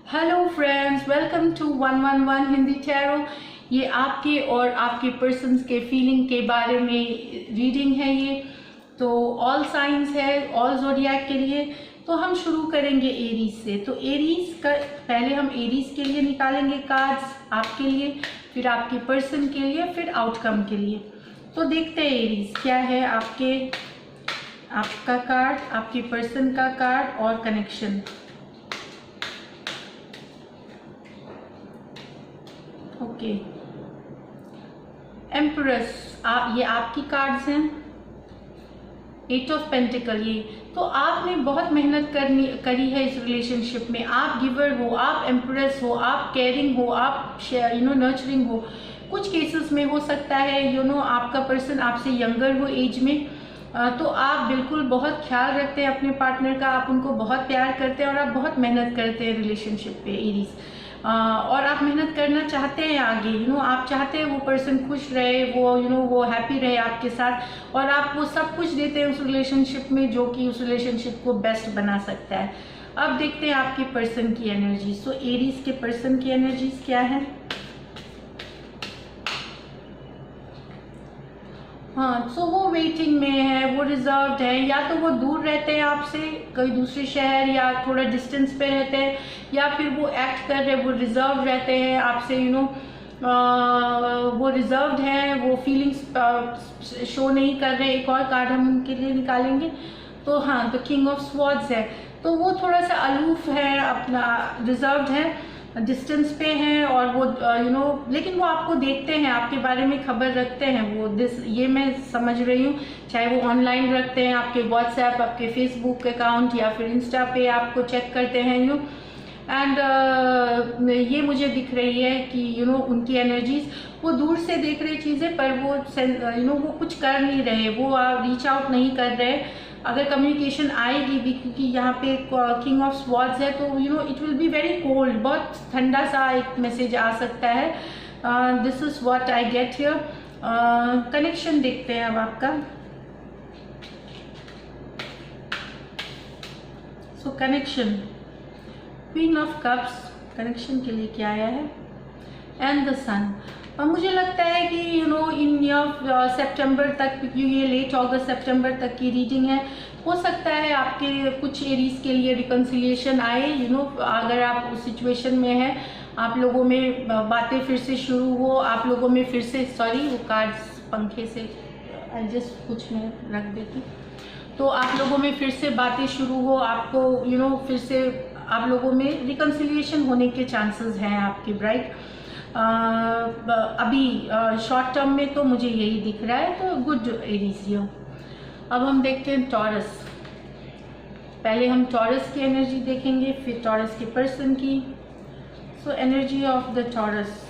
Hello friends, welcome to 111 Hindi tarot. ये आपके और आपके पर्सन्स के फीलिंग के बारे में रीडिंग है। ये तो ऑल साइंस है, ऑल ज़ोडिएक के लिए। तो हम शुरू करेंगे एरीज से। तो एरीज का पहले हम एरीज के लिए निकालेंगे कार्ड्स, आपके लिए, फिर आपके पर्सन के लिए, फिर आउटकम के लिए। तो देखते हैं एरीज क्या है। आपका कार्ड, आपके पर्सन का कार्ड और कनेक्शन। ओके, एम्प्रेस, ये आपकी कार्ड्स हैं। 8 ऑफ पेंटिकल, ये तो आपने बहुत मेहनत करी है इस रिलेशनशिप में। आप गिवर हो, आप एम्प्रेस हो, आप केयरिंग हो, आप नर्चरिंग हो। कुछ केसेस में हो सकता है आपका पर्सन आपसे यंगर हो एज में, तो आप बिल्कुल बहुत ख्याल रखते हैं अपने पार्टनर का, आप उनको बहुत प्यार करते हैं और आप बहुत मेहनत करते हैं रिलेशनशिप पे एरीज। और आप मेहनत करना चाहते हैं आगे, आप चाहते हैं वो पर्सन खुश रहे, वो वो हैप्पी रहे आपके साथ, और आप वो सब कुछ देते हैं उस रिलेशनशिप में जो कि उस रिलेशनशिप को बेस्ट बना सकता है। अब देखते हैं आपके पर्सन की एनर्जी। सो एरीज के पर्सन की एनर्जीज क्या है। हाँ, सो वो वेटिंग में है, वो रिजर्व्ड है, या तो वो दूर रहते हैं आपसे, कोई दूसरे शहर या थोड़ा डिस्टेंस पे रहते हैं, या फिर वो एक्ट कर रहे हैं, वो रिजर्व रहते हैं आपसे, वो रिजर्व्ड हैं, वो फीलिंग्स शो नहीं कर रहे। एक और कार्ड हम उनके लिए निकालेंगे। तो हाँ, तो किंग ऑफ स्वॉर्ड्स है, तो वो थोड़ा सा अलूफ है, अपना रिजर्व्ड है, डिस्टेंस पे हैं, और वो लेकिन वो आपको देखते हैं, आपके बारे में खबर रखते हैं वो ये मैं समझ रही हूँ। चाहे वो ऑनलाइन रखते हैं, आपके व्हाट्सएप, आपके फेसबुक अकाउंट या फिर इंस्टा पे आपको चेक करते हैं एंड ये मुझे दिख रही है कि उनकी एनर्जीज, वो दूर से देख रहे चीज़ें, पर वो वो कुछ कर नहीं रहे, वो रीच आउट नहीं कर रहे। अगर कम्युनिकेशन आएगी भी, क्योंकि यहाँ पे किंग ऑफ स्वॉर्ड्स है, तो it will be very cold, बहुत ठंडा सा एक मैसेज आ सकता है। This is what I get here. Connection देखते हैं अब आपका। So connection, queen of cups, connection के लिए क्या आया है, एंड द सन। मुझे लगता है कि इन सितंबर तक, क्योंकि ये लेट अगस्त सितंबर तक की रीडिंग है, हो सकता है आपके कुछ एरीज के लिए रिकन्सिलिएशन आए। अगर आप उस सिचुएशन में हैं, आप लोगों में बातें फिर से शुरू हो, आप लोगों में फिर से, सॉरी वो कार्ड्स पंखे से आई जस्ट कुछ में रख देती, तो आप लोगों में फिर से बातें शुरू हो, आपको फिर से आप लोगों में रिकन्सिलिएशन होने के चांसेस हैं आपके, ब्राइट। अभी शॉर्ट टर्म में तो मुझे यही दिख रहा है, तो गुड एरीज ये। अब हम देखते हैं टॉरस। पहले हम टॉरस की एनर्जी देखेंगे, फिर टॉरस के पर्सन की। So energy of the taurus,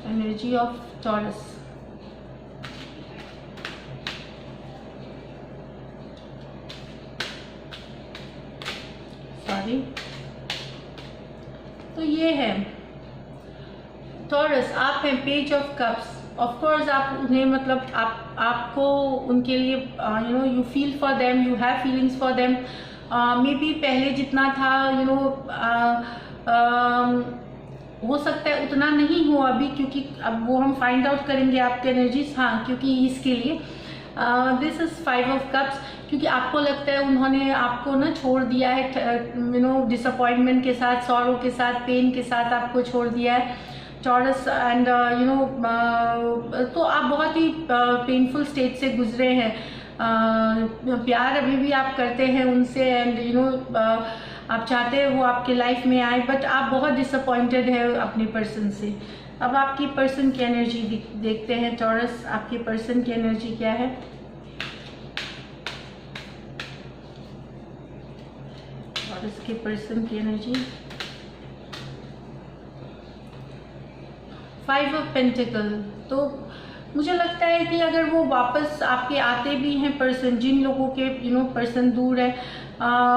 energy of taurus. Sorry, तो ये है टॉरस, आप हैं page of cups. Of course आप उन्हें, मतलब आपको उनके लिए you feel for them, you have feelings for them. May be पहले जितना था हो सकता है उतना नहीं हो अभी, क्योंकि अब वो हम फाइंड आउट करेंगे आपके एनर्जीज। हाँ, क्योंकि इसके लिए दिस इज 5 ऑफ कप्स, क्योंकि आपको लगता है उन्होंने आपको ना छोड़ दिया है, डिसअपॉइंटमेंट के साथ, सॉरो के साथ, पेन के साथ आपको छोड़ दिया है टॉरस, एंड तो आप बहुत ही पेनफुल स्टेज से गुजरे हैं। प्यार अभी भी आप करते हैं उनसे, एंड आप चाहते हैं वो आपके लाइफ में आए, बट आप बहुत डिसअपॉइंटेड है अपने पर्सन से। अब आपकी पर्सन की एनर्जी देखते हैं। टॉरस, आपके पर्सन की एनर्जी क्या है। टॉरस के पर्सन की एनर्जी, 5 ऑफ पेंटिकल। तो मुझे लगता है कि अगर वो वापस आपके आते भी हैं पर्सन, जिन लोगों के पर्सन दूर है,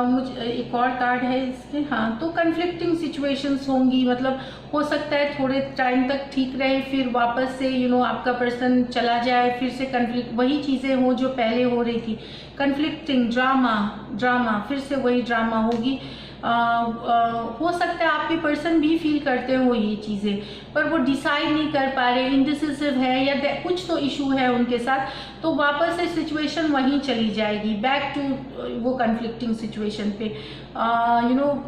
मुझे एक और कार्ड है इसके, हाँ, तो कन्फ्लिक्टिंग सिचुएशंस होंगी, मतलब हो सकता है थोड़े टाइम तक ठीक रहे, फिर वापस से आपका पर्सन चला जाए, फिर से कन्फ्लिक्ट, वही चीज़ें हो जो पहले हो रही थी, कन्फ्लिक्टिंग ड्रामा फिर से वही ड्रामा होगी। हो सकता है आपके पर्सन भी फील करते हो ये चीज़ें, पर वो डिसाइड नहीं कर पा रहे, इनडिसिसिव है या कुछ तो इशू है उनके साथ, तो वापस से सिचुएशन वहीं चली जाएगी, बैक टू वो कन्फ्लिक्टिंग सिचुएशन पे।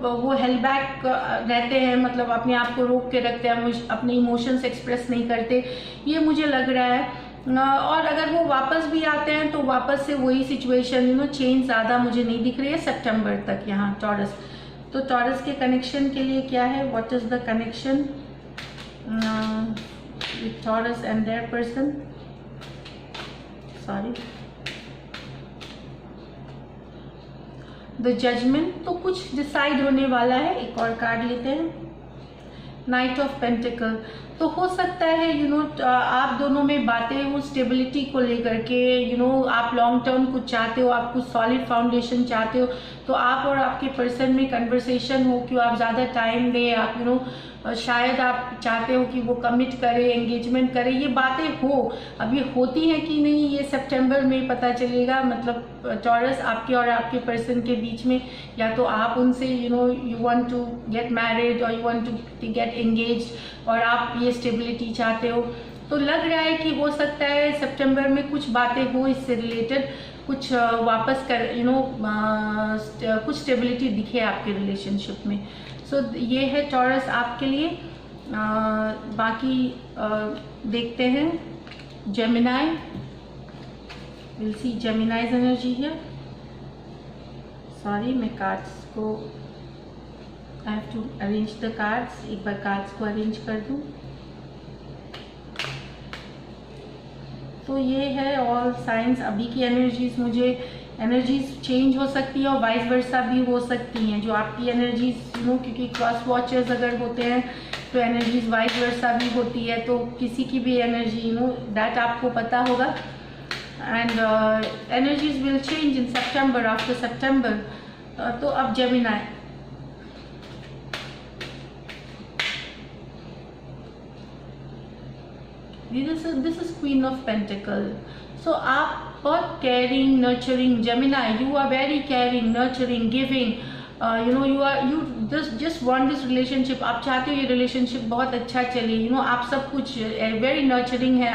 वो हेल्ड बैक रहते हैं, मतलब अपने आप को रोक के रखते हैं, अपने इमोशंस एक्सप्रेस नहीं करते, ये मुझे लग रहा है। और अगर वो वापस भी आते हैं तो वापस से वही सिचुएशन, चेंज ज़्यादा मुझे नहीं दिख रही है सितंबर तक यहाँ टॉरस। तो टॉरस के कनेक्शन के लिए क्या है, what is the connection with Taurus and their person, sorry, the judgment. तो कुछ डिसाइड होने वाला है। एक और कार्ड लेते हैं, नाइट ऑफ पेंटिकल। तो हो सकता है आप दोनों में बातें हो स्टेबिलिटी को लेकर के, आप लॉन्ग टर्म कुछ चाहते हो, आप कुछ सॉलिड फाउंडेशन चाहते हो, तो आप और आपके पर्सन में कन्वर्सेशन हो कि आप ज़्यादा टाइम दें, आप शायद आप चाहते हो कि वो कमिट करे, एंगेजमेंट करे, ये बातें हो। अब ये होती हैं कि नहीं, ये सितंबर में पता चलेगा। मतलब टॉरस आपके और आपके पर्सन के बीच में, या तो आप उनसे you want to get married और you want to get engaged और आप ये स्टेबिलिटी चाहते हो, तो लग रहा है कि हो सकता है सितंबर में कुछ बातें हो इससे रिलेटेड, कुछ वापस कर कुछ स्टेबिलिटी दिखे आपके रिलेशनशिप में। सो ये है टॉरस आपके लिए। बाकी देखते हैं Gemini, will see Gemini's energy है। सॉरी, मैं कार्ड्स को I have to arrange the cards, एक बार कार्ड्स को अरेंज कर दूं। तो ये है ऑल साइंस। अभी की एनर्जीज, मुझे एनर्जीज चेंज हो सकती है और वाइस वर्सा भी हो सकती हैं। जो आपकी एनर्जीज क्योंकि क्रॉस वॉचर्स अगर होते हैं तो एनर्जीज वाइस वर्सा भी होती है, तो किसी की भी एनर्जी दैट आपको पता होगा। And energies will change in September, after September. तो अब Gemini, this is Queen of Pentacle. So आप बहुत caring, nurturing, Gemini, you are very caring, nurturing, giving, you just want this relationship, आप चाहते हो ये relationship बहुत अच्छा चले, आप सब कुछ very nurturing है,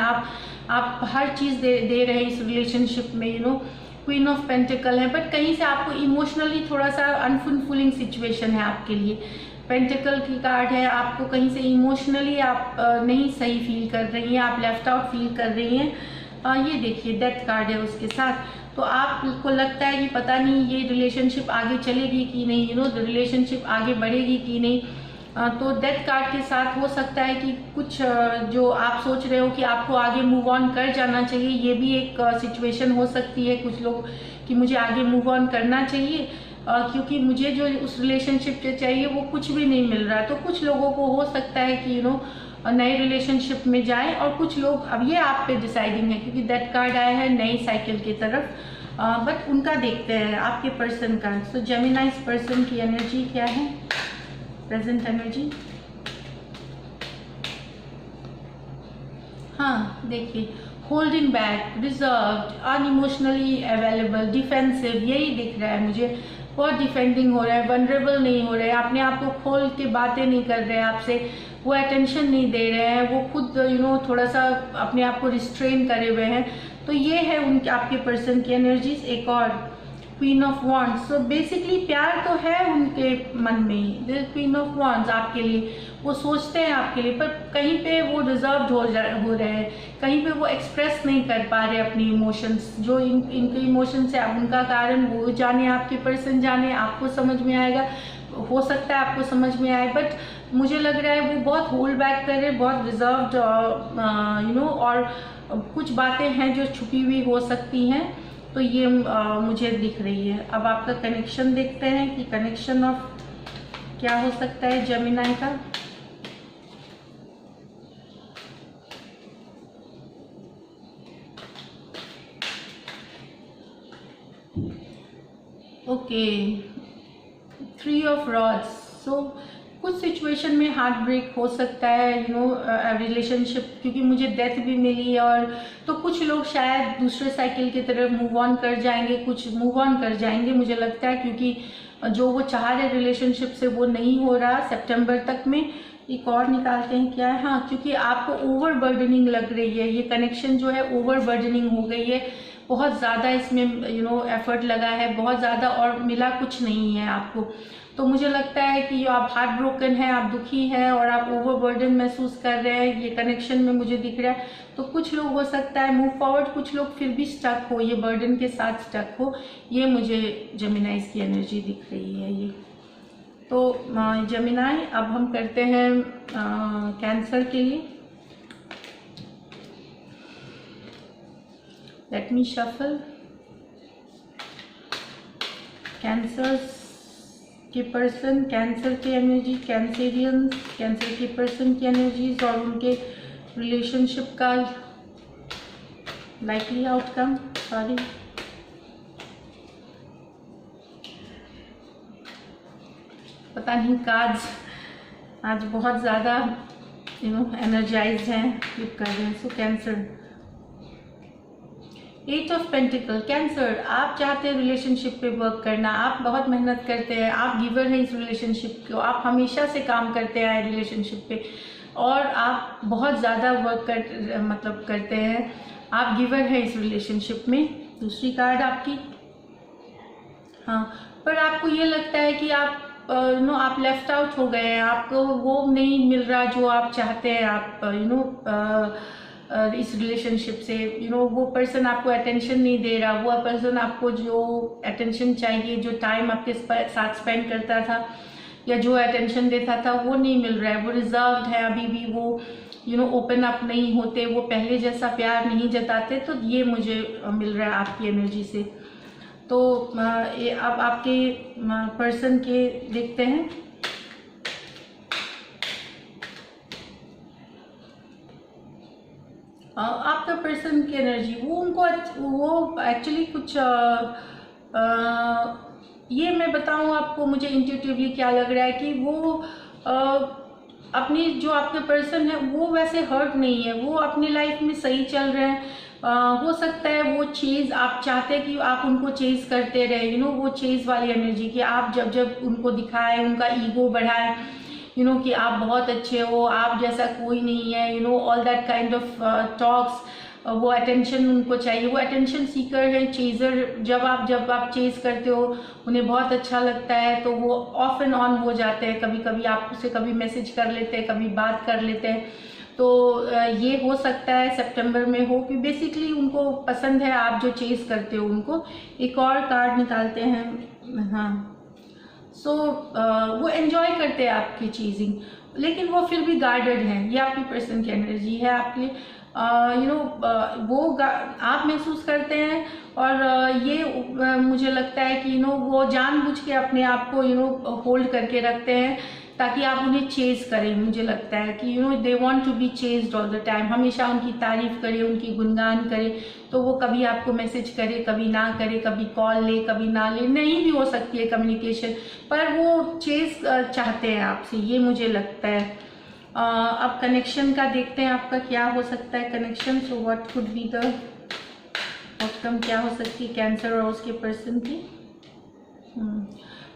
आप हर चीज़ दे रहे हैं इस relationship में, क्वीन ऑफ पेंटिकल है, बट कहीं से आपको इमोशनली थोड़ा सा अनफुलफिलिंग सिचुएशन है आपके लिए। पेंटिकल की कार्ड है, आपको कहीं से इमोशनली आप नहीं सही फील कर रही हैं, आप लेफ्ट आउट फील कर रही हैं। ये देखिए डेथ कार्ड है उसके साथ। तो आपको लगता है कि पता नहीं ये रिलेशनशिप आगे चलेगी कि नहीं, रिलेशनशिप आगे बढ़ेगी कि नहीं। तो डेथ कार्ड के साथ हो सकता है कि कुछ जो आप सोच रहे हो कि आपको आगे मूव ऑन कर जाना चाहिए, ये भी एक सिचुएशन हो सकती है कुछ लोग कि मुझे आगे मूव ऑन करना चाहिए, क्योंकि मुझे जो उस रिलेशनशिप से चाहिए वो कुछ भी नहीं मिल रहा है। तो कुछ लोगों को हो सकता है कि नए रिलेशनशिप में जाएं, और कुछ लोग, अब ये आप पे डिसाइडिंग है क्योंकि डेथ कार्ड आया है नई साइकिल की तरफ। बट उनका देखते हैं आपके पर्सन का। सो जेमिनाइज पर्सन की एनर्जी क्या है, प्रेजेंट एनर्जी। हाँ देखिए, holding back, reserved, unemotionally available, defensive, यही दिख रहा है मुझे। बहुत डिफेंडिंग हो रहा है, वनरेबल नहीं हो रहे हैं, अपने आप को खोल के बातें नहीं कर रहे हैं आपसे, वो अटेंशन नहीं दे रहे हैं, वो खुद थोड़ा सा अपने आप को रिस्ट्रेन करे हुए हैं। तो ये है उनके आपके पर्सन की एनर्जीज। एक और queen of wands. So basically प्यार तो है उनके मन में, क्वीन ऑफ वॉन्ड्स आपके लिए, वो सोचते हैं आपके लिए, पर कहीं पे वो रिजर्व्ड हो रहे हैं, कहीं पे वो एक्सप्रेस नहीं कर पा रहे अपनी इमोशंस। जो इनके इमोशंस है, उनका कारण वो जाने, आपके पर्सन जाने, आपको समझ में आएगा, हो सकता है आपको समझ में आए, बट मुझे लग रहा है वो बहुत होल्ड बैक कर रहे हैं, बहुत रिजर्व्ड, और कुछ बातें हैं जो छुपी हुई हो सकती हैं। तो ये मुझे दिख रही है। अब आपका कनेक्शन देखते हैं कि कनेक्शन ऑफ क्या हो सकता है जेमिनाई का। Okay, 3 of rods. सो कुछ सिचुएशन में हार्ट ब्रेक हो सकता है, रिलेशनशिप, क्योंकि मुझे डेथ भी मिली है। और तो कुछ लोग शायद दूसरे साइकिल की तरफ मूव ऑन कर जाएंगे, कुछ मूव ऑन कर जाएंगे मुझे लगता है, क्योंकि जो वो चाह रहे रिलेशनशिप से वो नहीं हो रहा सितंबर तक में। एक और निकालते हैं क्या है। हाँ, क्योंकि आपको ओवर बर्डनिंग लग रही है, ये कनेक्शन जो है ओवर बर्डनिंग हो गई है, बहुत ज़्यादा इसमें एफर्ट लगा है बहुत ज़्यादा, और मिला कुछ नहीं है आपको। तो मुझे लगता है कि आप हार्ट ब्रोकन है, आप दुखी है और आप ओवरबर्डन महसूस कर रहे हैं, ये कनेक्शन में मुझे दिख रहा है। तो कुछ लोग हो सकता है मूव फॉरवर्ड, कुछ लोग फिर भी स्टक हो, ये बर्डन के साथ स्टक हो, ये मुझे जेमिनाइज की एनर्जी दिख रही है ये। तो जेमिनाई, अब हम करते हैं कैंसर के लिए। Let me shuffle. कैंसर के पर्सन, कैंसर की एनर्जी, कैंसेरियंस, कैंसर के पर्सन की एनर्जीज और उनके रिलेशनशिप का लाइकली आउटकम। सॉरी, पता नहीं, कार्ड्स आज बहुत ज़्यादा एनर्जाइज्ड हैं, फ्लिप कर रहे हैं। सो कैंसर, 8 ऑफ पेंटिकल। कैंसर, आप चाहते हैं रिलेशनशिप पे वर्क करना, आप बहुत मेहनत करते हैं, आप गिवर हैं इस रिलेशनशिप को, आप हमेशा से काम करते आए रिलेशनशिप पे और आप बहुत ज़्यादा वर्क करते हैं, आप गिवर हैं इस रिलेशनशिप में। दूसरी कार्ड आपकी, हाँ, पर आपको ये लगता है कि आप आप लेफ्ट आउट हो गए हैं, आपको वो नहीं मिल रहा जो आप चाहते हैं, आप इस रिलेशनशिप से वो पर्सन आपको अटेंशन नहीं दे रहा, वो पर्सन आपको जो अटेंशन चाहिए, जो टाइम आपके साथ स्पेंड करता था या जो अटेंशन देता था वो नहीं मिल रहा है, वो रिजर्व्ड है अभी भी, वो ओपन अप नहीं होते, वो पहले जैसा प्यार नहीं जताते। तो ये मुझे मिल रहा है आपकी एनर्जी से। तो अब आपके पर्सन के देखते हैं। आपका पर्सन की एनर्जी, वो एक्चुअली कुछ ये मैं बताऊं आपको, मुझे इंट्यूटिवली क्या लग रहा है कि वो अपनी जो आपके पर्सन है वो वैसे हर्ट नहीं है, वो अपनी लाइफ में सही चल रहे हैं। हो सकता है वो चीज़ आप चाहते हैं कि आप उनको चेज करते रहे, वो चेज वाली एनर्जी कि आप जब जब उनको दिखाएं, उनका ईगो बढ़ाएं, कि आप बहुत अच्छे हो, आप जैसा कोई नहीं है, all that kind of talks. वो अटेंशन उनको चाहिए, वो अटेंशन सीकर है, चेजर। जब आप चेज करते हो उन्हें बहुत अच्छा लगता है, तो वो ऑफ एंड ऑन हो जाते हैं, कभी कभी आपसे कभी मैसेज कर लेते हैं, कभी बात कर लेते हैं। तो ये हो सकता है सितंबर में हो कि बेसिकली उनको पसंद है आप जो चेज करते हो उनको। एक और कार्ड निकालते हैं। हाँ, सो वो एंजॉय करते हैं आपकी चीजिंग, लेकिन वो फिर भी गार्डेड है, ये आपकी पर्सन की एनर्जी है आपके। वो आप महसूस करते हैं और ये मुझे लगता है कि वो जानबूझ के अपने आप को होल्ड करके रखते हैं ताकि आप उन्हें चेज करें। मुझे लगता है कि they want to be chased all the time, हमेशा उनकी तारीफ करें, उनकी गुणगान करें। तो वो कभी आपको मैसेज करे, कभी ना करे, कभी कॉल ले, कभी ना ले, नहीं भी हो सकती है कम्युनिकेशन, पर वो चेज चाहते हैं आपसे, ये मुझे लगता है। अब कनेक्शन का देखते हैं आपका क्या हो सकता है connection. So what could be the outcome, क्या हो सकती है कैंसर और उसके पर्सन की।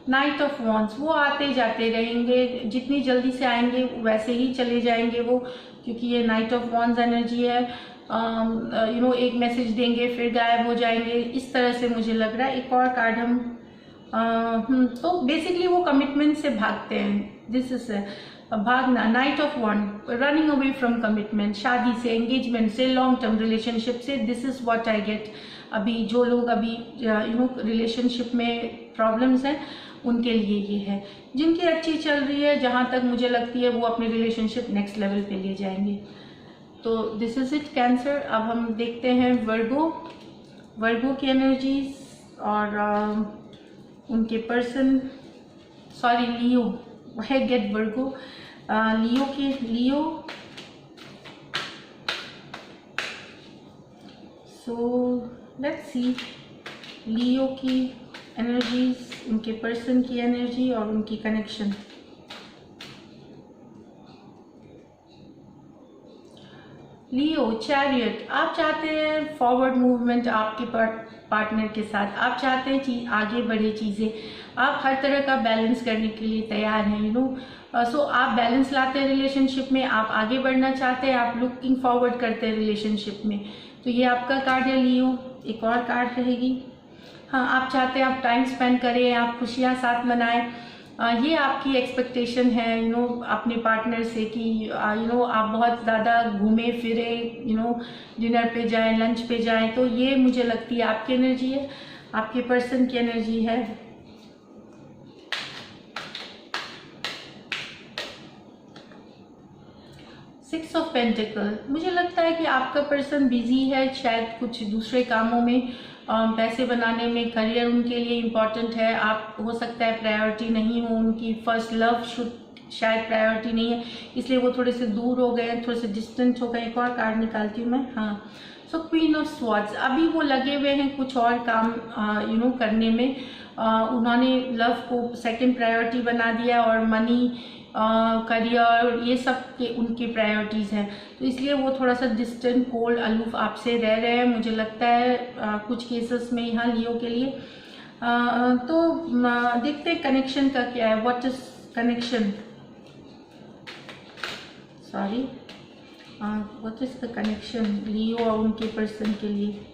नाइट ऑफ वॉन्ड्स, वो आते जाते रहेंगे, जितनी जल्दी से आएंगे वैसे ही चले जाएंगे वो, क्योंकि ये नाइट ऑफ वॉन्ड्स एनर्जी है। एक मैसेज देंगे फिर गायब हो जाएंगे, इस तरह से मुझे लग रहा है। एक और कार्ड हम तो बेसिकली वो कमिटमेंट से भागते हैं, दिस इज भागना, knight of wand, running away from commitment, शादी से, एंगेजमेंट से, लॉन्ग टर्म रिलेशनशिप से, this is what I get. अभी जो लोग अभी रिलेशनशिप में प्रॉब्लम्स हैं उनके लिए ये है, जिनकी अच्छी चल रही है, जहाँ तक मुझे लगती है वो अपने रिलेशनशिप नेक्स्ट लेवल पे ले जाएंगे। तो दिस इज इट कैंसर। अब हम देखते हैं वर्गो की एनर्जीज और उनके पर्सन, सॉरी लियो है, gate Virgo, Leo. So let's see लियो की एनर्जीज, उनके पर्सन की एनर्जी और उनकी कनेक्शन। लियो चैरियट, आप चाहते हैं फॉरवर्ड मूवमेंट आपके पार्टनर के साथ, आप चाहते हैं आगे बढ़े चीज़ें, आप हर तरह का बैलेंस करने के लिए तैयार हैं, यू नो। सो आप बैलेंस लाते हैं रिलेशनशिप में, आप आगे बढ़ना चाहते हैं, आप लुकिंग फॉरवर्ड करते हैं रिलेशनशिप में। तो ये आपका कार्ड है लियो। एक और कार्ड रहेगी, हाँ, आप चाहते हैं आप टाइम स्पेंड करें, आप खुशियाँ साथ मनाएं। ये आपकी एक्सपेक्टेशन है, यू नो, अपने पार्टनर से कि यू नो आप बहुत ज़्यादा घूमे फिरे, यू नो, डिनर पे जाएं, लंच पे जाएं। तो ये मुझे लगती है आपकी एनर्जी है, आपके पर्सन की एनर्जी है। सिक्स ऑफ पेंटिकल, मुझे लगता है कि आपका पर्सन बिजी है, शायद कुछ दूसरे कामों में, पैसे बनाने में, करियर उनके लिए इम्पॉर्टेंट है। आप हो सकता है प्रायोरिटी नहीं हो, उनकी फर्स्ट लव शायद प्रायोरिटी नहीं है, इसलिए वो थोड़े से दूर हो गए, थोड़े से डिस्टेंट हो गए। एक और कार्ड निकालती हूँ मैं, हाँ। सो क्वीन ऑफ स्वॉर्ड्स, अभी वो लगे हुए हैं कुछ और काम यू नो करने में। उन्होंने लव को सेकंड प्रायोरिटी बना दिया और मनी, करियर, ये सब के उनकी प्रायोरिटीज़ हैं। तो इसलिए वो थोड़ा सा डिस्टेंट, कोल्ड, अलूफ आपसे रह रहे हैं, मुझे लगता है कुछ केसेस में यहाँ लियो के लिए। तो देखते हैं कनेक्शन का क्या है, what is connection, sorry, what is the connection Leo और उनके पर्सन के लिए।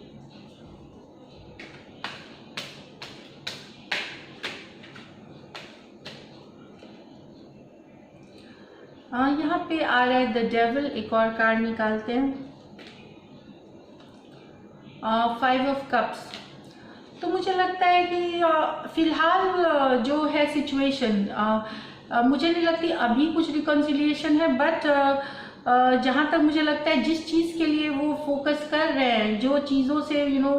यहाँ पे आ रहा है द डेविल। एक और कार्ड निकालते हैं, फाइव ऑफ कप्स। तो मुझे लगता है कि फिलहाल जो है सिचुएशन, मुझे नहीं लगती अभी कुछ रिकॉन्सिलिएशन है, बट जहाँ तक मुझे लगता है जिस चीज़ के लिए वो फोकस कर रहे हैं, जो चीज़ों से यू नो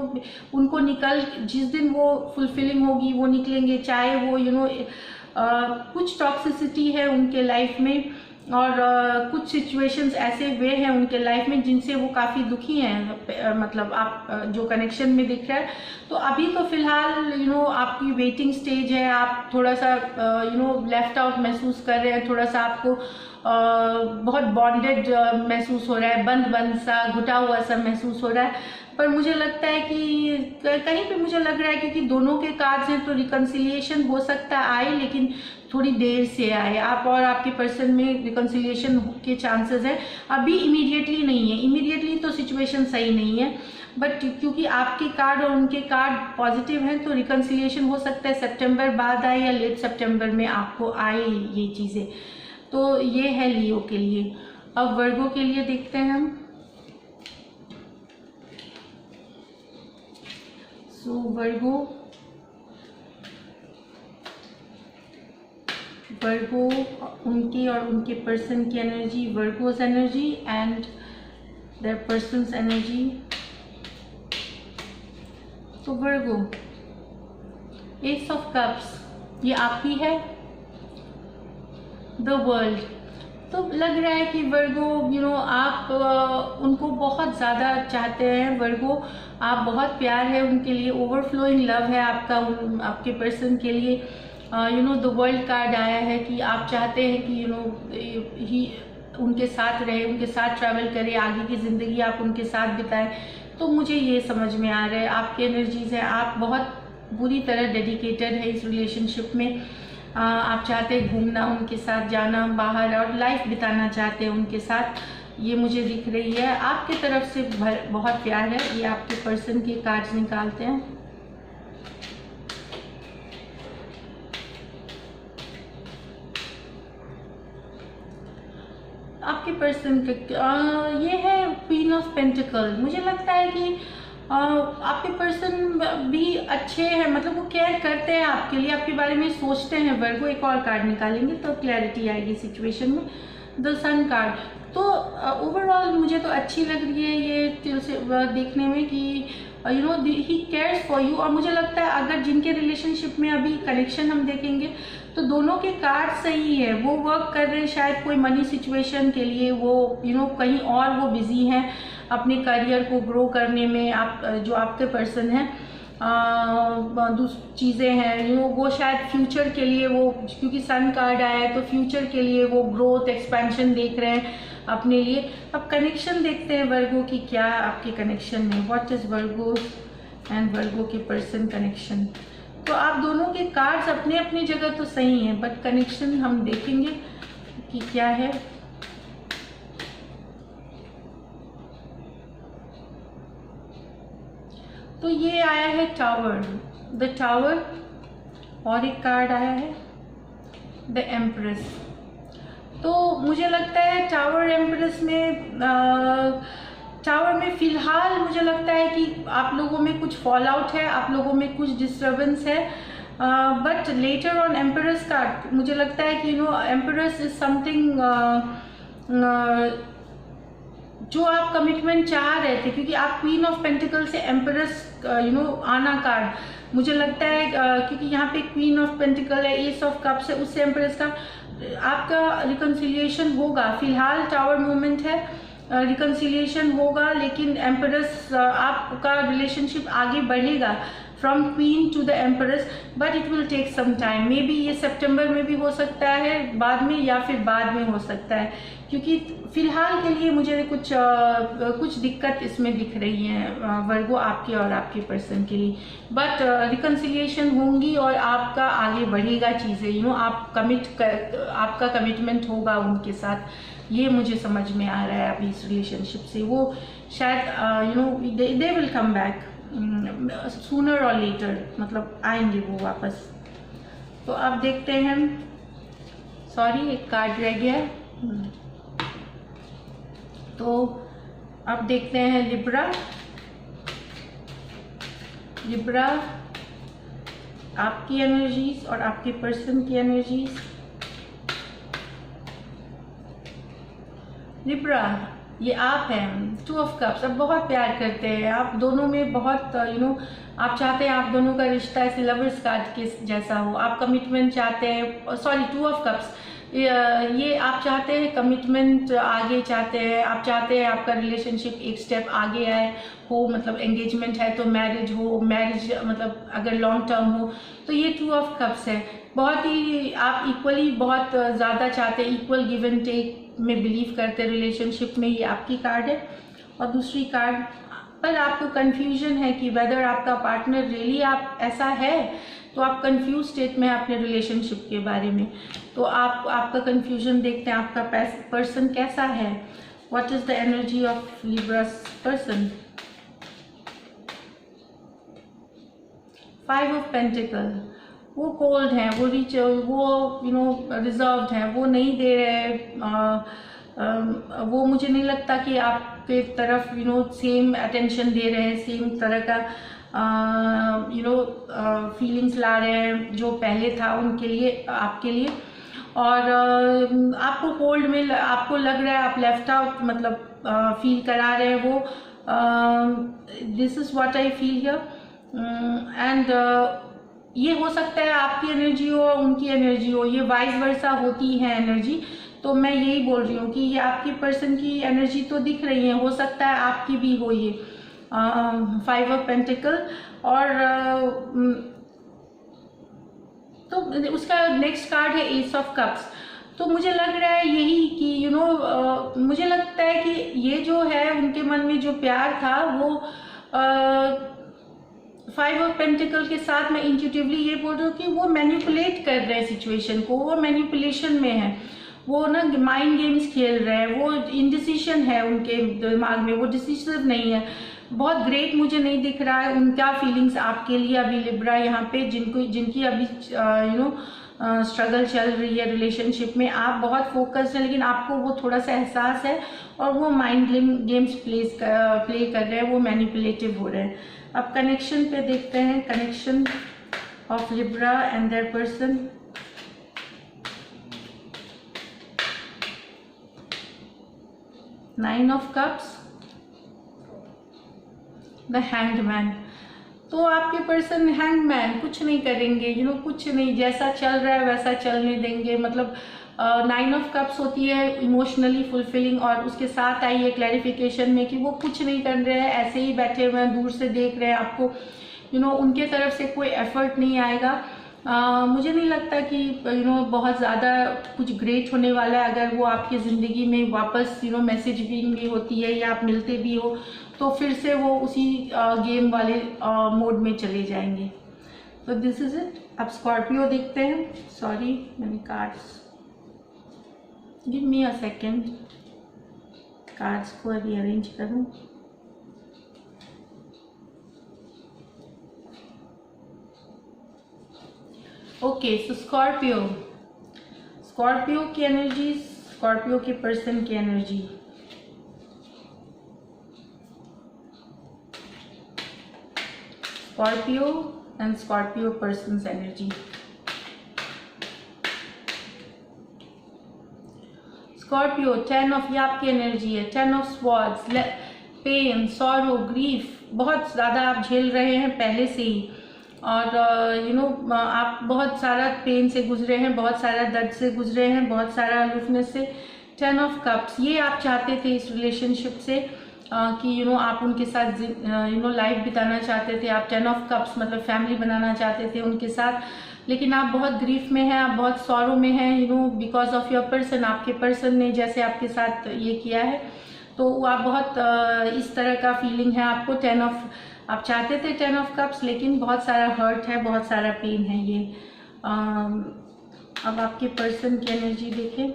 उनको जिस दिन वो फुलफिलिंग होगी वो निकलेंगे, चाहे वो यू नो कुछ टॉक्सिसिटी है उनके लाइफ में और कुछ सिचुएशंस ऐसे वे हैं उनके लाइफ में जिनसे वो काफ़ी दुखी हैं। मतलब आप जो कनेक्शन में दिख रहा है, तो अभी तो फिलहाल यू नो आपकी वेटिंग स्टेज है, आप थोड़ा सा यू नो लेफ्ट आउट महसूस कर रहे हैं, थोड़ा सा आपको बहुत बॉन्डेड महसूस हो रहा है, बंद बंद सा, घुटा हुआ सा महसूस हो रहा है। पर मुझे लगता है कि कहीं पे मुझे लग रहा है क्योंकि दोनों के कार्ड्स हैं तो रिकन्सिलिएशन हो सकता है आए, लेकिन थोड़ी देर से आए। आप और आपके पर्सन में रिकन्सिलिएशन के चांसेस है, अभी इमीडिएटली नहीं है। इमीडिएटली तो सिचुएशन सही नहीं है, बट क्योंकि आपके कार्ड और उनके कार्ड पॉजिटिव हैं तो रिकन्सिलिएशन हो सकता है सितंबर बाद आए या लेट सितंबर में आपको आए ये चीज़ें। तो ये है लियो के लिए। अब वर्गो के लिए देखते हैं हम। सो वर्गो उनकी और उनके पर्सन की energy, Virgo's energy and their person's energy. तो वर्गो, एस ऑफ कप्स, ये आपकी है, द वर्ल्ड। तो लग रहा है कि वर्गो यू नो आप उनको बहुत ज़्यादा चाहते हैं। वर्गो, आप बहुत प्यार है उनके लिए, ओवरफ्लोइंग लव है आपका आपके पर्सन के लिए। You know the world card आया है कि आप चाहते हैं कि यू नो ही उनके साथ रहे, उनके साथ ट्रैवल करे, आगे की ज़िंदगी आप उनके साथ बिताएं। तो मुझे ये समझ में आ रहा है आपकी एनर्जीज़ हैं, आप बहुत बुरी तरह डेडिकेटेड है इस रिलेशनशिप में। आप चाहते हैं घूमना, उनके साथ जाना बाहर और लाइफ बिताना चाहते हैं उनके साथ, ये मुझे दिख रही है। आपकी तरफ से बहुत प्यार है। ये आपके पर्सन के कार्ड्स निकालते हैं। आपके पर्सन का ये है क्वीन ऑफ पेंटिकल। मुझे लगता है कि आपके पर्सन भी अच्छे हैं, मतलब वो केयर करते हैं आपके लिए, आपके बारे में सोचते हैं। वर्गो, एक और कार्ड निकालेंगे तो क्लैरिटी आएगी सिचुएशन में। द सन कार्ड, तो ओवरऑल मुझे तो अच्छी लग रही है ये देखने में कि you know he cares for you. और मुझे लगता है अगर जिनके रिलेशनशिप में अभी कनेक्शन हम देखेंगे तो दोनों के कार्ड सही है, वो वर्क कर रहे हैं शायद कोई मनी सिचुएशन के लिए, वो यू नो कहीं और वो बिजी हैं अपने करियर को ग्रो करने में। आप जो आपके पर्सन हैं चीज़ें हैं, वो शायद फ्यूचर के लिए, वो क्योंकि सन कार्ड आया है तो फ्यूचर के लिए वो ग्रोथ एक्सपेंशन देख रहे हैं अपने लिए। अब कनेक्शन देखते हैं वर्गो की, क्या आपके कनेक्शन में, व्हाट इज वर्गो एंड वर्गो के पर्सन कनेक्शन। तो आप दोनों के कार्ड्स अपने अपनी जगह तो सही हैं, बट कनेक्शन हम देखेंगे कि क्या है। तो ये आया है टावर, द टावर, और एक कार्ड आया है द एम्प्रेस। तो मुझे लगता है टावर एम्प्रेस में टावर में फ़िलहाल मुझे लगता है कि आप लोगों में कुछ फॉल आउट है, आप लोगों में कुछ डिस्टर्बेंस है, but later on empress card मुझे लगता है कि एम्प्रेस इज समथिंग जो आप कमिटमेंट चाह रहे थे, क्योंकि आप क्वीन ऑफ पेंटिकल से एम्प्रेस आना कार्ड मुझे लगता है, क्योंकि यहाँ पे क्वीन ऑफ पेंटिकल है, एस ऑफ कप्स है, उससे एम्प्रेस का आपका रिकन्सिलिएशन होगा। फिलहाल टावर मूवमेंट है, रिकन्सिलिएशन होगा, लेकिन एम्प्रेस आपका रिलेशनशिप आगे बढ़ेगा from queen to the empress, but it will take some time. Maybe ये सितंबर में भी हो सकता है बाद में, या फिर बाद में हो सकता है, क्योंकि फिलहाल के लिए मुझे कुछ दिक्कत इसमें दिख रही है वर्गो आपके और आपके पर्सन के लिए, बट रिकन्सिलिएशन होंगी और आपका आगे बढ़ेगा चीज़ें, आप आपका कमिटमेंट होगा उनके साथ, ये मुझे समझ में आ रहा है अभी इस रिलेशनशिप से। वो शायद they will come back sooner और लेटर, मतलब आएंगे वो वापस। तो अब देखते हैं, सॉरी एक कार्ड रह गया है, तो अब देखते हैं लिब्रा। लिब्रा आपकी एनर्जीज और आपके पर्सन की एनर्जीज। लिब्रा ये आप हैं, 2 ऑफ कप्स। अब बहुत प्यार करते हैं आप दोनों में, बहुत आप चाहते हैं आप दोनों का रिश्ता ऐसे लवर्स कार्ड के जैसा हो, आप कमिटमेंट चाहते हैं, सॉरी 2 ऑफ कप्स, ये आप चाहते हैं कमिटमेंट आगे चाहते हैं, आप चाहते हैं आपका रिलेशनशिप एक स्टेप आगे आए हो, मतलब एंगेजमेंट है तो मैरिज हो, मैरिज मतलब अगर लॉन्ग टर्म हो तो ये 2 ऑफ कप्स है। बहुत ही आप इक्वली बहुत ज़्यादा चाहते हैं, इक्वल गिव एंड टेक में बिलीव करते हैं रिलेशनशिप में, ये आपकी कार्ड है। और दूसरी कार्ड पर आपको कन्फ्यूजन है कि वेदर आपका पार्टनर रियली आप ऐसा है, तो आप कंफ्यूज स्टेट में अपने रिलेशनशिप के बारे में, तो आपका कंफ्यूजन देखते हैं, आपका पर्सन कैसा है, what is the energy of Libras person. 5 of pentacle, वो कोल्ड हैं, वो रिजर्व्ड हैं, वो नहीं दे रहे, वो मुझे नहीं लगता कि आपके तरफ सेम अटेंशन दे रहे हैं, सेम तरह का फीलिंग्स ला रहे हैं जो पहले था उनके लिए, आपके लिए। और आपको कोल्ड में आपको लग रहा है आप लेफ्ट आउट मतलब फील करा रहे हैं वो, this is what I feel here. And ये हो सकता है आपकी एनर्जी हो उनकी एनर्जी हो, ये वाइस वर्सा होती है एनर्जी। तो मैं यही बोल रही हूँ कि ये आपकी पर्सन की एनर्जी तो दिख रही है, हो सकता है आपकी भी हो ये 5 ऑफ पेंटिकल। और तो उसका नेक्स्ट कार्ड है एस ऑफ कप्स। तो मुझे लग रहा है यही कि मुझे लगता है कि ये जो है उनके मन में जो प्यार था वो 5 ऑफ पेंटिकल के साथ मैं इंट्यूटिवली ये बोल रही हूँ कि वो मैनिपुलेट कर रहे हैं सिचुएशन को, वो मैनिपुलेशन में है, वो ना माइंड गेम्स खेल रहे हैं, वो इनडिसीजन है उनके दिमाग में, वो डिसिसिव नहीं है, बहुत ग्रेट मुझे नहीं दिख रहा है उनका फीलिंग्स आपके लिए अभी लिब्रा यहाँ पे, जिनकी अभी स्ट्रगल चल रही है रिलेशनशिप में। आप बहुत फोकस्ड हैं लेकिन आपको वो थोड़ा सा एहसास है और वो माइंड गेम्स प्ले कर रहे हैं, वो मैनिपुलेटिव हो रहे हैं। अब कनेक्शन पे देखते हैं, connection of Libra and their person. Nine of cups, the hangman. तो आपके पर्सन हैंगमैन कुछ नहीं करेंगे, कुछ नहीं, जैसा चल रहा है वैसा चलने देंगे। मतलब 9 ऑफ कप्स होती है इमोशनली फुलफिलिंग, और उसके साथ आई है क्लैरिफिकेशन में कि वो कुछ नहीं कर रहे हैं, ऐसे ही बैठे हुए हैं, दूर से देख रहे हैं आपको, उनके तरफ से कोई एफर्ट नहीं आएगा। मुझे नहीं लगता कि बहुत ज़्यादा कुछ ग्रेट होने वाला है। अगर वो आपकी ज़िंदगी में वापस मैसेजिंग भी होती है या आप मिलते भी हो, तो फिर से वो उसी गेम वाले मोड में चले जाएंगे। तो दिस इज़ इट। अब स्कॉर्पियो देखते हैं। सॉरी, मैंने cards, give me a second, cards को रीअरेंज करूँ। ओके, सो स्कॉर्पियो की एनर्जी, स्कॉर्पियो के पर्सन की energy. Scorpio and Scorpio person's energy. Scorpio 10 of, ये आपकी एनर्जी है। 10 of swords, pain, sorrow, grief, बहुत ज़्यादा आप झेल रहे हैं पहले से ही, और आप बहुत सारा पेन से गुजरे हैं, बहुत सारा दर्द से गुजरे हैं, बहुत सारा अलूफनेस से। 10 ऑफ कप्स, ये आप चाहते थे इस रिलेशनशिप से कि आप उनके साथ लाइफ बिताना चाहते थे। आप 10 ऑफ कप्स मतलब फैमिली बनाना चाहते थे उनके साथ, लेकिन आप बहुत ग्रीफ में हैं, आप बहुत सॉरो में हैं, बिकॉज ऑफ योर पर्सन। आपके पर्सन ने जैसे आपके साथ ये किया है, तो आप बहुत इस तरह का फीलिंग है आपको। 10 ऑफ, आप चाहते थे 10 ऑफ कप्स, लेकिन बहुत सारा हर्ट है, बहुत सारा पेन है ये। अब आपके पर्सन की एनर्जी देखें।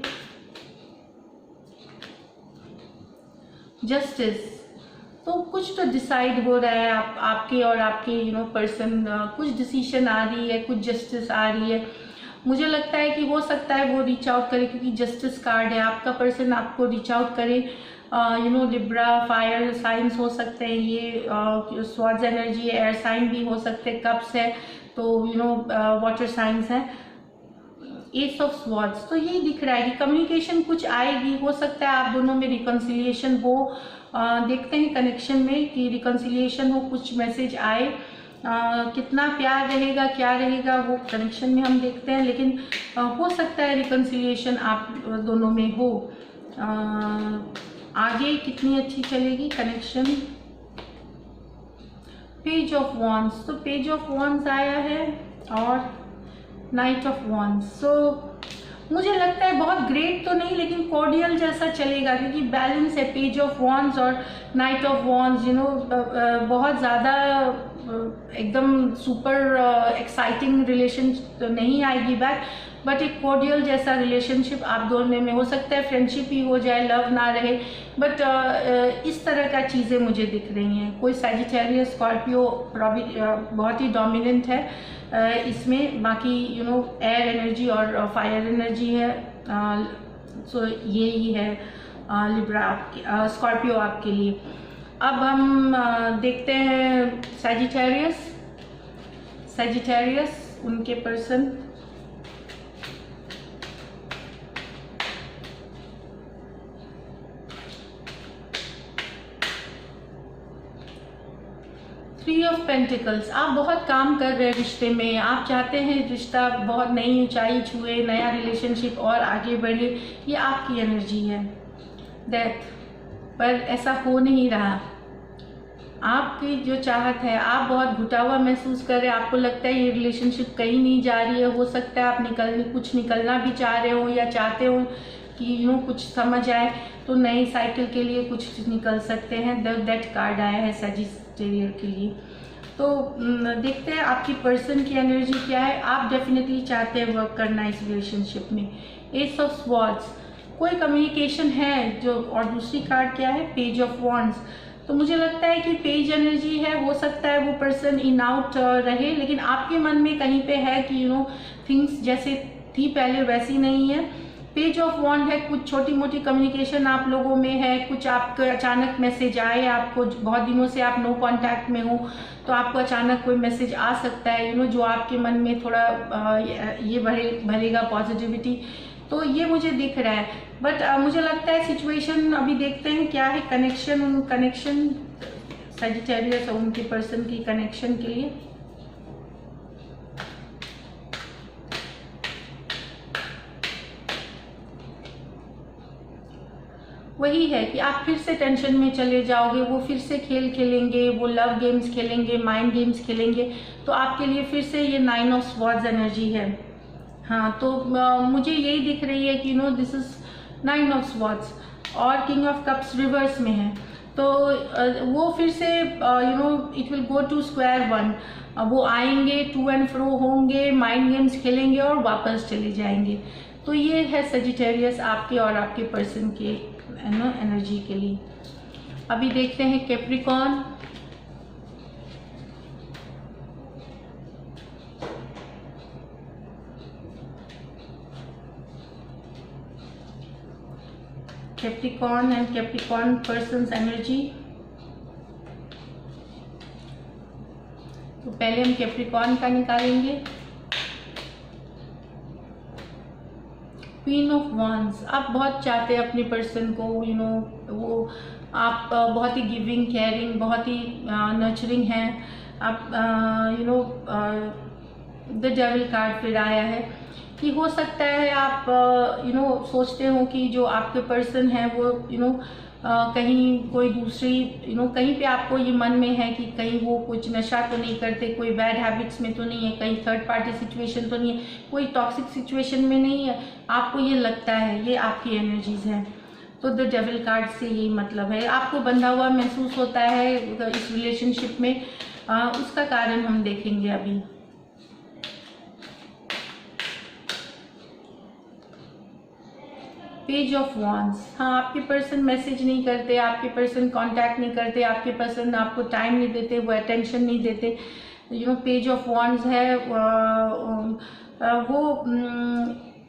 जस्टिस, तो कुछ तो डिसाइड हो रहा है आपके और आपके पर्सन, कुछ डिसीजन आ रही है, कुछ जस्टिस आ रही है। मुझे लगता है कि हो सकता है वो रीच आउट करे, क्योंकि जस्टिस कार्ड है। आपका पर्सन आपको रीच आउट करे। लिब्रा, फायर साइंस हो सकते हैं ये, स्वॉर्ड्स एनर्जी, एयर साइन भी हो सकते हैं, कप्स है तो वाटर साइंस है। एस ऑफ स्वॉर्ड्स, तो यही दिख रहा है कि कम्युनिकेशन कुछ आएगी, हो सकता है आप दोनों में रिकन्सिलिएशन हो। देखते हैं कनेक्शन में कि रिकन्सिलिएशन हो, कुछ मैसेज आए। कितना प्यार रहेगा, क्या रहेगा, वो कनेक्शन में हम देखते हैं, लेकिन हो सकता है रिकन्सिलिएशन आप दोनों में हो। आगे कितनी अच्छी चलेगी कनेक्शन। पेज ऑफ वॉन्ड्स, तो पेज ऑफ वॉन्ड्स आया है और नाइट ऑफ वॉन्ड्स। सो मुझे लगता है बहुत ग्रेट तो नहीं, लेकिन कॉर्डियल जैसा चलेगा, क्योंकि बैलेंस है। पेज ऑफ वॉन्ड्स और नाइट ऑफ वॉन्ड्स, बहुत ज़्यादा एकदम सुपर एक्साइटिंग रिलेशन तो नहीं आएगी बैक, बट एक कॉर्डियल जैसा रिलेशनशिप आप दोनों में हो सकता है। फ्रेंडशिप ही हो जाए, लव ना रहे, बट इस तरह का चीज़ें मुझे दिख रही हैं। कोई सैजिटेरियस, स्कॉर्पियो बहुत ही डोमिनेंट है इसमें, बाकी एयर एनर्जी और फायर एनर्जी है। सो ये ही है लिब्रा स्कॉर्पियो आपके लिए। अब हम देखते हैं सैजिटेरियस, उनके पर्सन। थ्री ऑफ पेंटिकल्स, आप बहुत काम कर रहे हैं रिश्ते में, आप चाहते हैं रिश्ता बहुत नई ऊंचाई छुए, नया रिलेशनशिप और आगे बढ़े, ये आपकी एनर्जी है। डेथ, पर ऐसा हो नहीं रहा। आपकी जो चाहत है, आप बहुत घुटा हुआ महसूस कर रहे हैं, आपको लगता है ये रिलेशनशिप कहीं नहीं जा रही है। हो सकता है आप कुछ निकलना भी चाह रहे हो या चाहते हो कि कुछ समझ आए, तो नई साइकिल के लिए कुछ निकल सकते हैं। दैट कार्ड आया है सजिटेरियर के लिए। तो देखते हैं आपकी पर्सन की एनर्जी क्या है। आप डेफिनेटली चाहते हैं वर्क करना इस रिलेशनशिप में। एस ऑफ स्वॉर्ड्स, कोई कम्युनिकेशन है जो, और दूसरी कार्ड क्या है, पेज ऑफ वॉन्ड्स। तो मुझे लगता है कि पेज एनर्जी है, हो सकता है वो पर्सन इन आउट रहे, लेकिन आपके मन में कहीं पे है कि थिंग्स जैसे थी पहले वैसी नहीं है। पेज ऑफ वॉन्ड है, कुछ छोटी मोटी कम्युनिकेशन आप लोगों में है, कुछ आपको अचानक मैसेज आए, आपको बहुत दिनों से आप नो कांटेक्ट में हो, तो आपको अचानक कोई मैसेज आ सकता है जो आपके मन में थोड़ा ये भरेगा पॉजिटिविटी। तो ये मुझे दिख रहा है, बट मुझे लगता है सिचुएशन अभी देखते हैं क्या है। कनेक्शन सजिटेरियस और उनके पर्सन की कनेक्शन के लिए। वही है कि आप फिर से टेंशन में चले जाओगे, वो फिर से खेल खेलेंगे, वो लव गेम्स खेलेंगे, माइंड गेम्स खेलेंगे, तो आपके लिए फिर से ये 9 ऑफ स्वॉर्ड्स एनर्जी है। हाँ, तो मुझे यही दिख रही है कि दिस इज 9 ऑफ स्वॉर्ड्स और किंग ऑफ कप्स रिवर्स में है, तो वो फिर से it will go to square one. वो आएंगे, टू एंड फ्रो होंगे, माइंड गेम्स खेलेंगे और वापस चले जाएंगे। तो ये है सजिटेरियस आपके और आपके पर्सन के एनर्जी के लिए। अभी देखते हैं Capricorn. Capricorn and Capricorn persons energy. तो पहले हम कैप्रिकॉर्न का निकालेंगे। क्वीन ऑफ वांड्स, आप बहुत चाहते हैं अपने पर्सन को, वो आप बहुत ही गिविंग, केयरिंग, बहुत ही नर्चरिंग हैं आप। द डेविल कार्ड फिर आया है कि हो सकता है आप सोचते हो कि जो आपके पर्सन है वो कहीं कोई दूसरी कहीं पे आपको ये मन में है कि कहीं वो कुछ नशा तो नहीं करते, कोई बैड हैबिट्स में तो नहीं है, कहीं थर्ड पार्टी सिचुएशन तो नहीं है, कोई टॉक्सिक सिचुएशन में नहीं है, आपको ये लगता है। ये आपकी एनर्जीज हैं। तो द डेविल कार्ड से यही मतलब है, आपको बंधा हुआ महसूस होता है इस रिलेशनशिप में। उसका कारण हम देखेंगे अभी। पेज ऑफ वांड्स, हाँ, आपके पर्सन मैसेज नहीं करते, आपके पर्सन कांटेक्ट नहीं करते, आपके पर्सन आपको टाइम नहीं देते, वो अटेंशन नहीं देते। पेज ऑफ वांड्स है वो।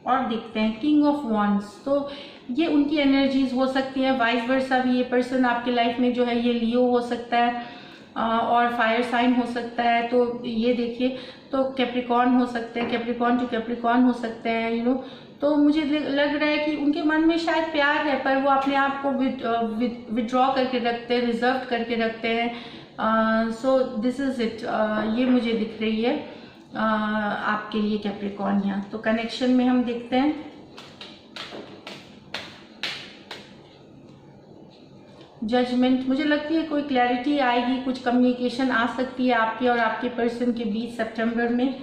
और देखते हैं किंग ऑफ वांड्स, तो ये उनकी एनर्जीज हो सकती है। वाइस वर्सा भी ये पर्सन आपके लाइफ में जो है ये लियो हो सकता है और फायर साइन हो सकता है। तो ये देखिए, तो कैप्रिकॉर्न हो सकते हैं, कैप्रिकॉर्न टू कैप्रिकॉर्न हो सकते हैं। तो मुझे लग रहा है कि उनके मन में शायद प्यार है, पर वो अपने आप को विड्रॉ करके रखते हैं, रिजर्व करके रखते हैं। सो दिस इज इट, ये मुझे दिख रही है आपके लिए कैप्रिकॉर्न यहाँ। तो कनेक्शन में हम देखते हैं जजमेंट। मुझे लगती है कोई क्लैरिटी आएगी, कुछ कम्युनिकेशन आ सकती है आपके और आपके पर्सन के बीच सितंबर में।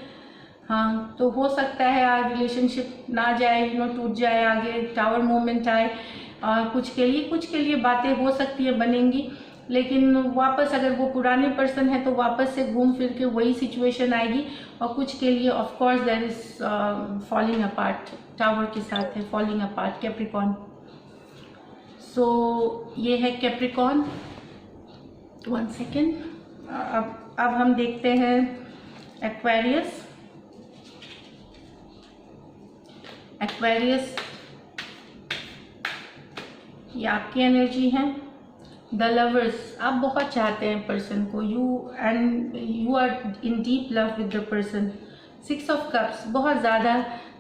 हाँ, तो हो सकता है आज रिलेशनशिप ना जाए, टूट जाए, आगे टावर मोमेंट आए। कुछ के लिए बातें हो सकती है बनेंगी, लेकिन वापस अगर वो पुराने पर्सन है तो वापस से घूम फिर के वही सिचुएशन आएगी। और कुछ के लिए of course there is falling apart, tower के साथ है फॉलिंग अपार्ट कैप्रिकॉर्न। सो ये है कैप्रिकॉर्न। 1 सेकेंड। अब हम देखते हैं एक्वेरियस। एक्वेरियस, ये आपकी एनर्जी है। द लवर्स, आप बहुत चाहते हैं पर्सन को, you are in deep love with the person. 6 of cups, बहुत ज़्यादा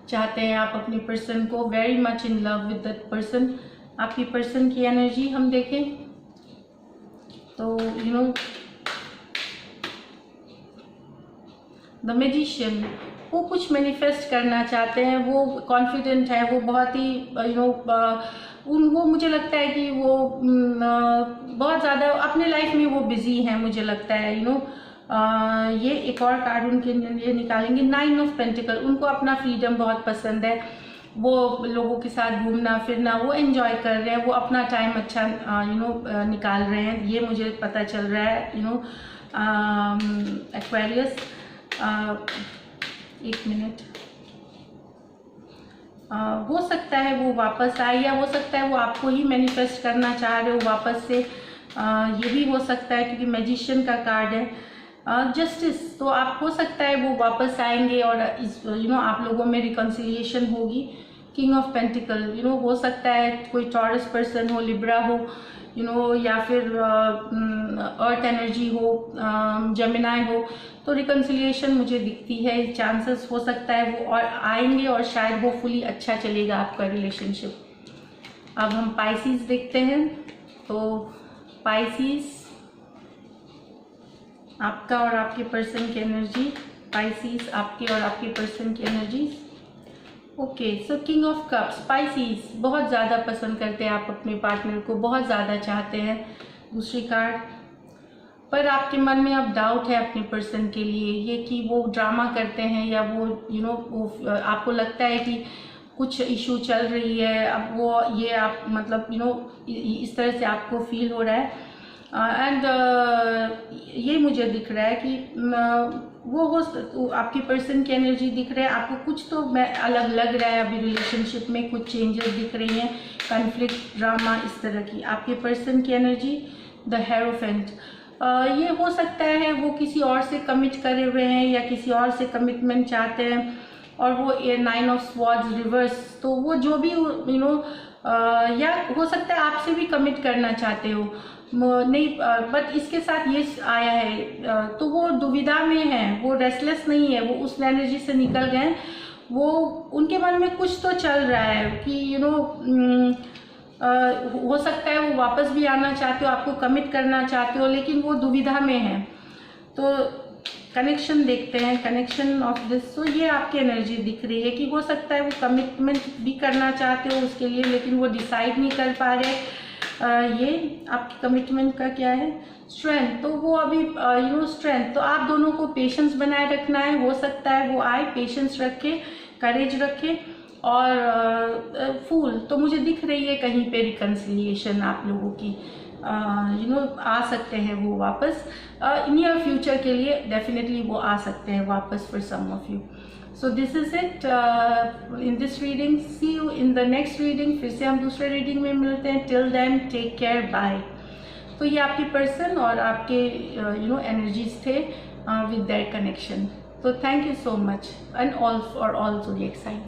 चाहते हैं आप अपने पर्सन को, very much in love with that person. आपकी पर्सन की एनर्जी हम देखें तो द मैजिशियन, वो कुछ मैनिफेस्ट करना चाहते हैं, वो कॉन्फिडेंट है, वो बहुत ही वो मुझे लगता है कि वो बहुत ज़्यादा अपने लाइफ में वो बिजी हैं, मुझे लगता है। ये एक और कार्ड उनके लिए निकालेंगे, 9 ऑफ पेंटिकल। उनको अपना फ्रीडम बहुत पसंद है, वो लोगों के साथ घूमना फिरना वो एंजॉय कर रहे हैं, वो अपना टाइम अच्छा निकाल रहे हैं, ये मुझे पता चल रहा है। Aquarius, 1 minute. हो सकता है वो वापस आए, या हो सकता है वो आपको ही मैनिफेस्ट करना चाह रहे हो वापस से। ये भी हो सकता है क्योंकि मैजिशियन का कार्ड है। जस्टिस, तो आप हो सकता है वो वापस आएंगे और इस आप लोगों में रिकन्सिलिएशन होगी। किंग ऑफ पेंटिकल, हो सकता है कोई टॉरस पर्सन हो, लिब्रा हो, या फिर अर्थ एनर्जी हो, जेमिनाई हो, तो रिकन्सिलिएशन मुझे दिखती है, चांसेस हो सकता है वो और आएंगे और शायद वो फुली अच्छा चलेगा आपका रिलेशनशिप। अब हम पाइसिस देखते हैं। तो पाइसिस, आपका और आपके पर्सन की एनर्जी। पाइसिस, आपके और आपके पर्सन की energy. Okay, so king of cups, species बहुत ज़्यादा पसंद करते हैं आप अपने पार्टनर को, बहुत ज़्यादा चाहते हैं। दूसरी कार्ड, पर आपके मन में अब डाउट है अपने पर्सन के लिए, ये कि वो ड्रामा करते हैं या वो वो आपको लगता है कि कुछ इशू चल रही है, अब वो ये आप मतलब इस तरह से आपको फील हो रहा है। एंड ये मुझे दिख रहा है कि वो हो आपकी पर्सन की एनर्जी दिख रहा है आपको, कुछ तो मैं अलग लग रहा है अभी रिलेशनशिप में, कुछ चेंजेस दिख रही हैं, कॉन्फ्लिक्ट, ड्रामा, इस तरह की आपके पर्सन की एनर्जी। द हेरोफेंट, ये हो सकता है वो किसी और से कमिट करे हुए हैं या किसी और से कमिटमेंट चाहते हैं, और वो 9 ऑफ स्वॉर्ड्स रिवर्स, तो वो जो भी या हो सकता है आपसे भी कमिट करना चाहते हो, नहीं, बट इसके साथ ये आया है, तो वो दुविधा में है, वो रेस्टलेस नहीं है, वो उस एनर्जी से निकल गए, वो उनके मन में कुछ तो चल रहा है कि हो सकता है वो वापस भी आना चाहते हो, आपको कमिट करना चाहते हो, लेकिन वो दुविधा में है। तो कनेक्शन देखते हैं, कनेक्शन ऑफ दिस, तो ये आपकी एनर्जी दिख रही है कि हो सकता है वो कमिटमेंट भी करना चाहते हो उसके लिए, लेकिन वो डिसाइड नहीं कर पा रहे। ये आपकी कमिटमेंट का क्या है, स्ट्रेंथ, तो वो अभी स्ट्रेंथ, तो आप दोनों को पेशेंस बनाए रखना है, हो सकता है वो आए, पेशेंस रखे, करेज रखे। और फूल, तो मुझे दिख रही है कहीं पे रिकन्सिलिएशन आप लोगों की, आ सकते हैं वो वापस, नियर फ्यूचर के लिए डेफिनेटली वो आ सकते हैं वापस for some of you. So this is it in this reading, see you in the next reading, फिर से हम दूसरे रीडिंग में मिलते हैं। Till then take care, bye. तो ये आपकी पर्सन और आपके एनर्जीज थे विद देयर कनेक्शन। तो thank you so much, and all for all zodiac sign.